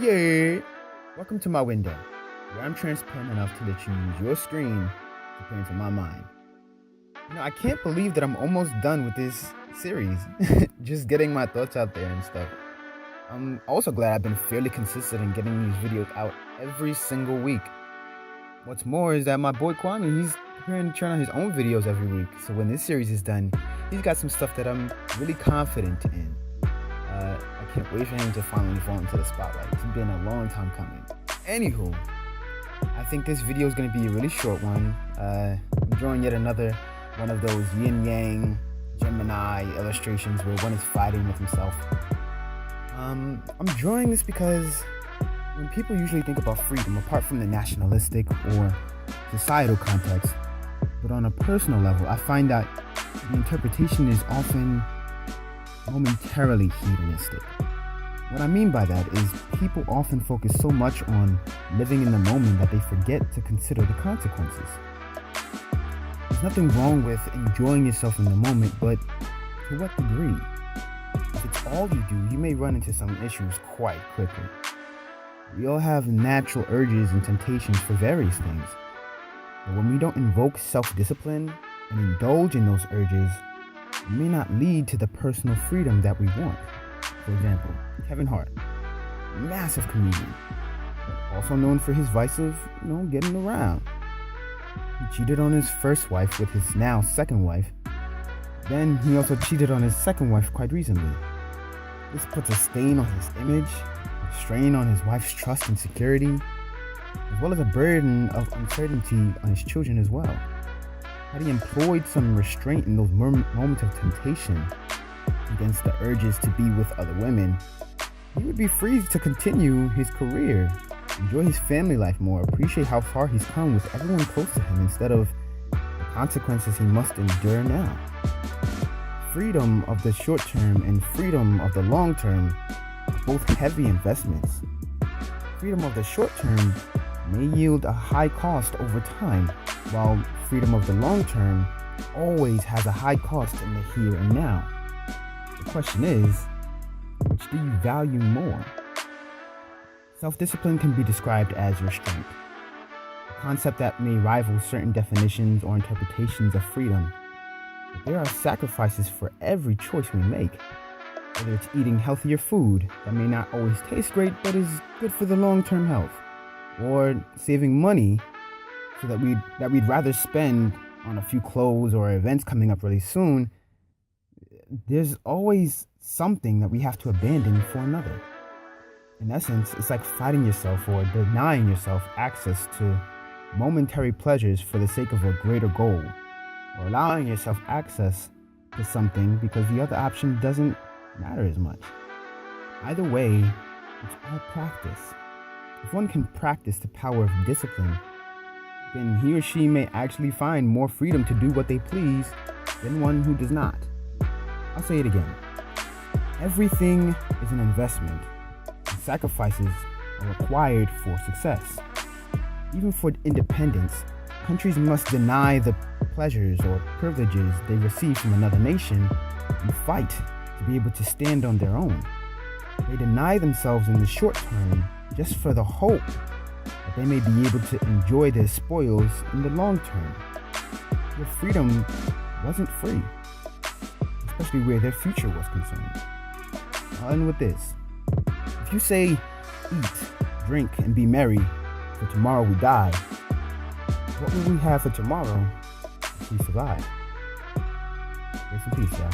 Yeah. Welcome to my window, where I'm transparent enough to let you use your screen to peer into my mind. I can't believe that I'm almost done with this series. Just getting my thoughts out there and stuff. I'm also glad I've been fairly consistent in getting these videos out every single week. What's more is that my boy Kwame, he's preparing to turn on his own videos every week. So when this series is done, he's got some stuff that I'm really confident in. I can't wait for him to finally fall into the spotlight. It's been a long time coming. Anywho, I think this video is going to be a really short one. I'm drawing yet another one of those yin-yang Gemini illustrations where one is fighting with himself. I'm drawing this because when people usually think about freedom, apart from the nationalistic or societal context, but on a personal level, I find that the interpretation is often momentarily hedonistic. What I mean by that is people often focus so much on living in the moment that they forget to consider the consequences. There's nothing wrong with enjoying yourself in the moment, but to what degree? If it's all you do, you may run into some issues quite quickly. We all have natural urges and temptations for various things, but when we don't invoke self-discipline and indulge in those urges, it may not lead to the personal freedom that we want. For example, Kevin Hart, massive comedian, but also known for his vice of, getting around. He cheated on his first wife with his now second wife. Then he also cheated on his second wife quite recently. This puts a stain on his image, a strain on his wife's trust and security, as well as a burden of uncertainty on his children as well. Had he employed some restraint in those moments of temptation against the urges to be with other women, he would be free to continue his career, enjoy his family life more, appreciate how far he's come with everyone close to him instead of the consequences he must endure now. Freedom of the short term and freedom of the long term are both heavy investments. Freedom of the short term may yield a high cost over time, while freedom of the long term always has a high cost in the here and now. The question is, which do you value more? Self-discipline can be described as restraint, a concept that may rival certain definitions or interpretations of freedom. But there are sacrifices for every choice we make, whether it's eating healthier food that may not always taste great but is good for the long-term health, or saving money so that we'd rather spend on a few clothes or events coming up really soon. There's always something that we have to abandon for another. In essence, it's like fighting yourself or denying yourself access to momentary pleasures for the sake of a greater goal, or allowing yourself access to something because the other option doesn't matter as much. Either way, it's all practice. If one can practice the power of discipline, then he or she may actually find more freedom to do what they please than one who does not. I'll say it again. Everything is an investment, and sacrifices are required for success. Even for independence, countries must deny the pleasures or privileges they receive from another nation and fight to be able to stand on their own. They deny themselves in the short term just for the hope that they may be able to enjoy their spoils in the long term. Their freedom wasn't free, especially where their future was concerned. I'll end with this. If you say, eat, drink, and be merry, for tomorrow we die, what will we have for tomorrow if we survive? Rest in peace, y'all.